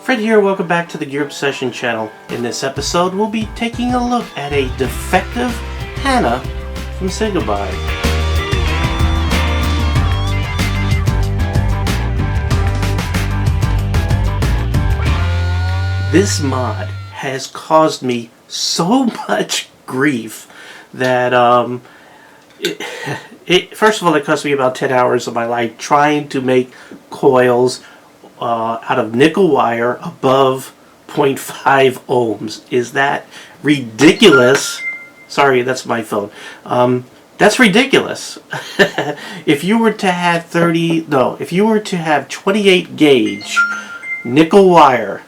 Fred here, welcome back to the Gear Obsession channel. In this episode, we'll be taking a look at a defective HANA from CigaBuy. This mod has caused me so much grief that first of all, it cost me about 10 hours of my life trying to make coils out of nickel wire above 0.5 ohms. Is that ridiculous? Sorry, that's my phone. That's ridiculous. If you were to have 28 gauge nickel wire,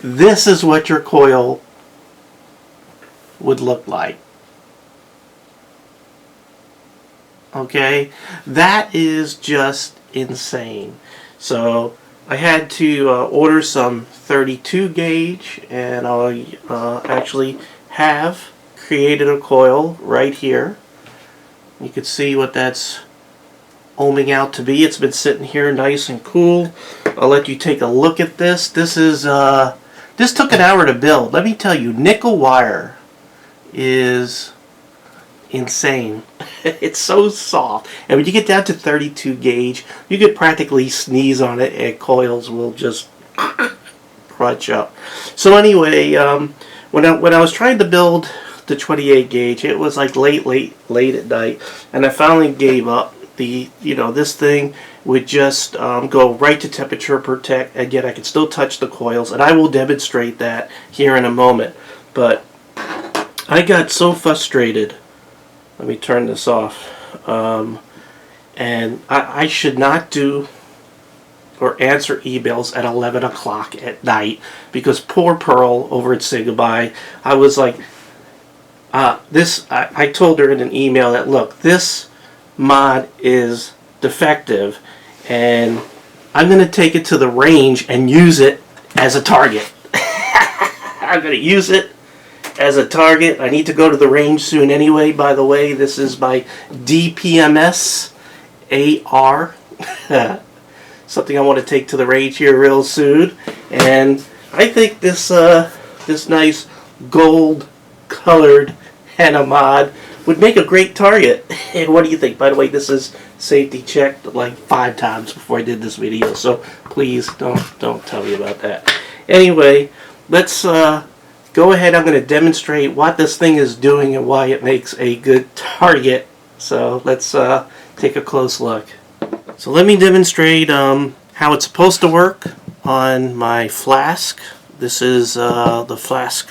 this is what your coil would look like. Okay, that is just insane. So I had to order some 32 gauge, and I actually have created a coil right here. You can see what that's ohming out to be. It's been sitting here nice and cool. I'll let you take a look at this. This took an hour to build. Let me tell you, nickel wire is insane. It's so soft, and when you get down to 32 gauge, you could practically sneeze on it and coils will just crunch up. So anyway, when I was trying to build the 28 gauge, it was like late at night, and I finally gave up. This thing would just go right to temperature protect, and yet I could still touch the coils, and I will demonstrate that here in a moment. But I got so frustrated. Let me turn this off. And I should not do or answer emails at 11 o'clock at night, because poor Pearl over at CigaBuy, I was like, I told her in an email that, look, this mod is defective, and I'm going to take it to the range and use it as a target. I'm going to use it as a target. I need to go to the range soon anyway. By the way, this is my DPMS AR. Something I want to take to the range here real soon. And I think this nice gold colored HANA mod would make a great target. And what do you think? By the way, this is safety checked like 5 times before I did this video, so please don't tell me about that. Anyway, let's go ahead. I'm going to demonstrate what this thing is doing and why it makes a good target. So let's take a close look. So let me demonstrate how it's supposed to work on my flask. This is the flask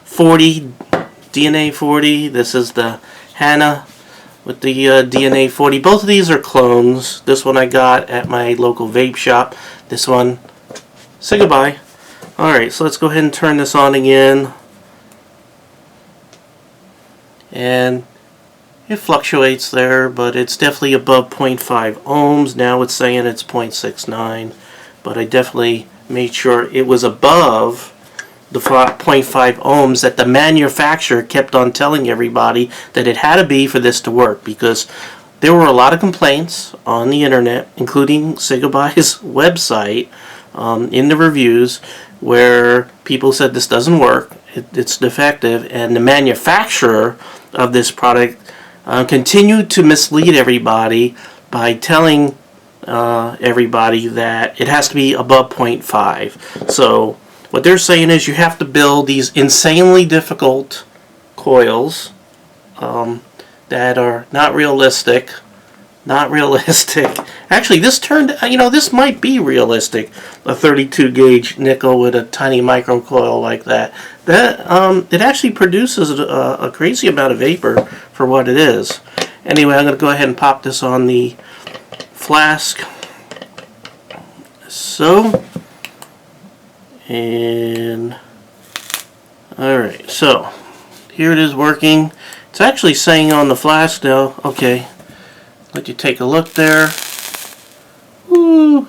40, DNA40. This is the HANA with the DNA40. Both of these are clones. This one I got at my local vape shop. This one, CigaBuy. Alright, so let's go ahead and turn this on again. And it fluctuates there, but it's definitely above 0.5 ohms. Now it's saying it's 0.69, but I definitely made sure it was above the 0.5 ohms that the manufacturer kept on telling everybody that it had to be for this to work, because there were a lot of complaints on the internet, including CigaBuy's website, in the reviews, where people said this doesn't work, it's defective, and the manufacturer of this product continued to mislead everybody by telling everybody that it has to be above 0.5. So what they're saying is you have to build these insanely difficult coils that are not realistic. Actually, this turned, this might be realistic. A 32 gauge nickel with a tiny micro coil like that. It actually produces a crazy amount of vapor for what it is. Anyway, I'm going to go ahead and pop this on the flask. So, and alright, so here it is working. It's actually saying on the flask now, okay, let you take a look there. Woo.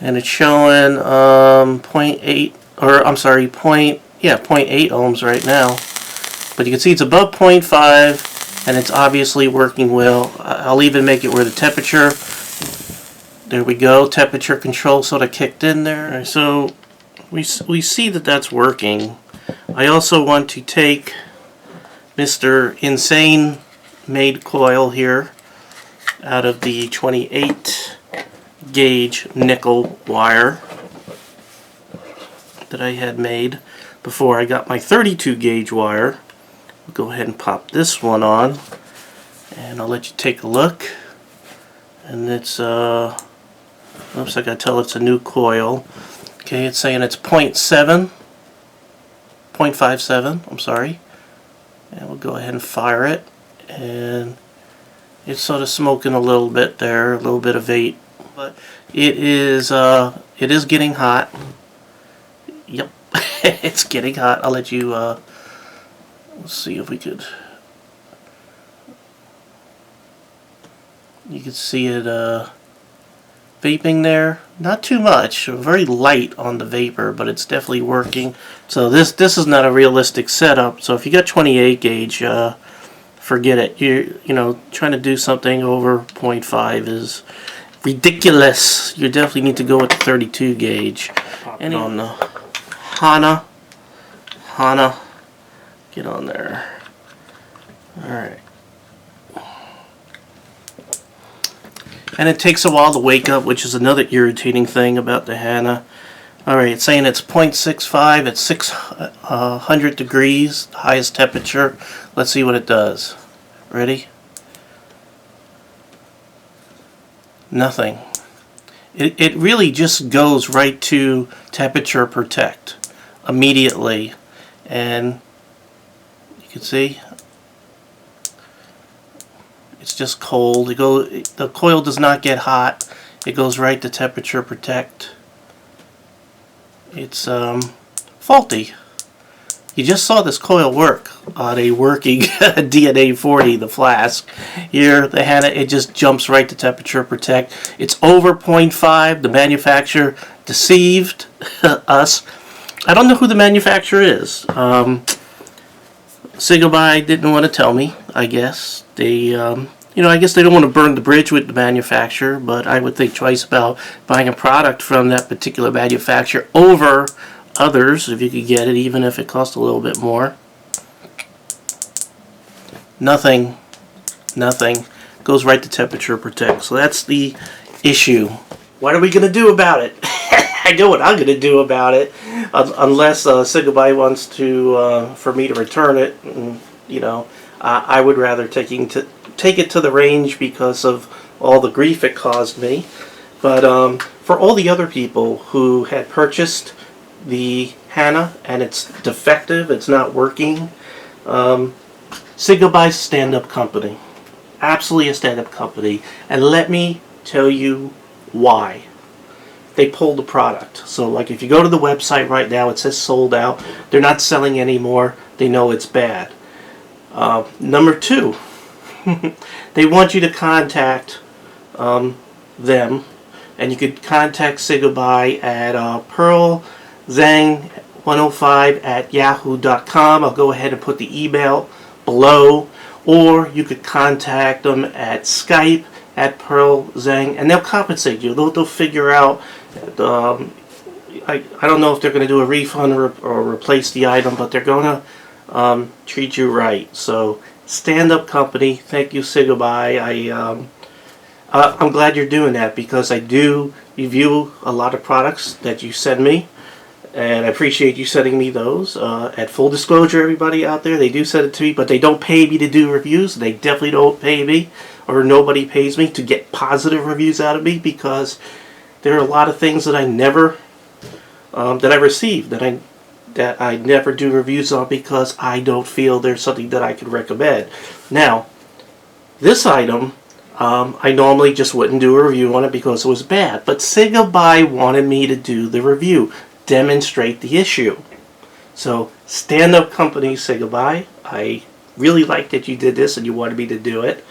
And it's showing 0.8, or I'm sorry, 0.8 ohms right now. But you can see it's above 0.5, and it's obviously working well. I'll even make it where the temperature There we go. Temperature control sort of kicked in there. Right, so we see that that's working. I also want to take Mr. Insane made coil here out of the 28 gauge nickel wire that I had made before I got my 32 gauge wire. I'll go ahead and pop this one on and I'll let you take a look. And it's oops, I gotta tell it's a new coil. Okay, it's saying it's 0.57, I'm sorry. And we'll go ahead and fire it, and it's sort of smoking a little bit there, a little bit of vape, but it is getting hot. Yep, it's getting hot. I'll let you let's see if we could. You can see it vaping there. Not too much, very light on the vapor, but it's definitely working. So this is not a realistic setup. So if you got 28 gauge, forget it. You know, trying to do something over 0.5 is ridiculous. You definitely need to go with the 32 gauge. And on the HANA, get on there. All right. And it takes a while to wake up, which is another irritating thing about the HANA. Alright, it's saying it's 0.65 at 600 degrees, the highest temperature. Let's see what it does. Ready? Nothing. It really just goes right to temperature protect immediately. And you can see it's just cold. The coil does not get hot. It goes right to temperature protect. It's faulty. You just saw this coil work on a working DNA40, the flask. Here, the HANA, it just jumps right to temperature protect. It's over 0.5. The manufacturer deceived us. I don't know who the manufacturer is. CigaBuy didn't want to tell me, I guess. They, you know, I guess they don't want to burn the bridge with the manufacturer, but I would think twice about buying a product from that particular manufacturer over others, if you could get it, even if it costs a little bit more. Nothing. Goes right to temperature protect. So that's the issue. What are we going to do about it? I know what I'm going to do about it, unless CigaBuy wants to for me to return it. And, you know, I would rather take it to the range because of all the grief it caused me. But for all the other people who had purchased the HANA and it's defective, it's not working, CigaBuy's a stand-up company. Absolutely a stand-up company. And let me tell you why. They pulled the product. So like if you go to the website right now, it says sold out. They're not selling anymore. They know it's bad. Number two, they want you to contact them, and you could contact CigaBuy at pearlzeng105@yahoo.com. I'll go ahead and put the email below, or you could contact them at Skype at pearlzeng, and they'll compensate you. They'll figure out. I don't know if they're going to do a refund or replace the item, but they're going to treat you right. So stand-up company. Thank you, CigaBuy. I'm glad you're doing that because I do review a lot of products that you send me, and I appreciate you sending me those. At full disclosure, everybody out there, they do send it to me, but they don't pay me to do reviews. They definitely don't pay me, or nobody pays me to get positive reviews out of me, because there are a lot of things that I never that I receive that I never do reviews on because I don't feel there's something that I could recommend. Now, this item, I normally just wouldn't do a review on it because it was bad, but CigaBuy wanted me to do the review, demonstrate the issue. So, stand-up company, CigaBuy. I really like that you did this and you wanted me to do it.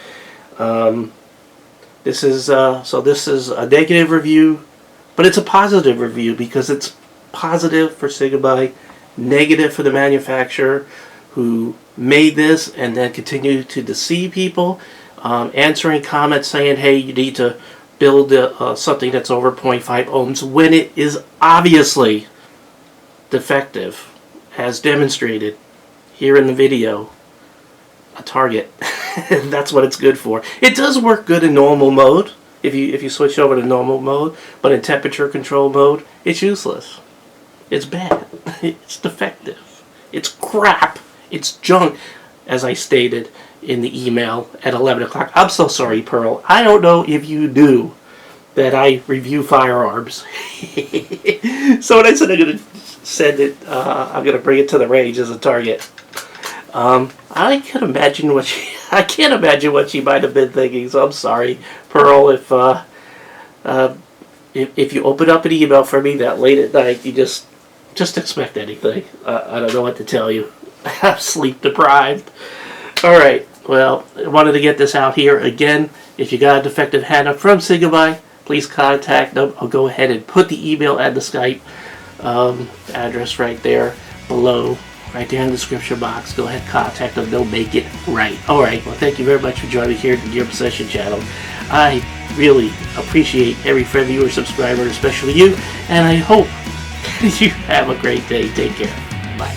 This is a negative review, but it's a positive review because it's positive for CigaBuy, negative for the manufacturer who made this and then continued to deceive people, answering comments saying, hey, you need to build something that's over 0.5 ohms when it is obviously defective, as demonstrated here in the video. A target. That's what it's good for. It does work good in normal mode if you switch over to normal mode, but in temperature control mode, it's useless. It's bad. It's defective. It's crap. It's junk, as I stated in the email at 11 o'clock. I'm so sorry, Pearl. I don't know if you knew that I review firearms. So when I said I'm going to send it, I'm going to bring it to the range as a target. I can't imagine what she might have been thinking. So I'm sorry, Pearl, if you open up an email for me that late at night, you just expect anything. I don't know what to tell you. I'm sleep deprived. All right. Well, I wanted to get this out here again. If you got a defective HANA from CigaBuy, please contact them. I'll go ahead and put the email and the Skype address right there below. Right there in the description box. Go ahead, contact them. They'll make it right. Alright, well, thank you very much for joining me here at the Gear Obsession channel. I really appreciate every friend, viewer, subscriber, especially you. And I hope you have a great day. Take care. Bye.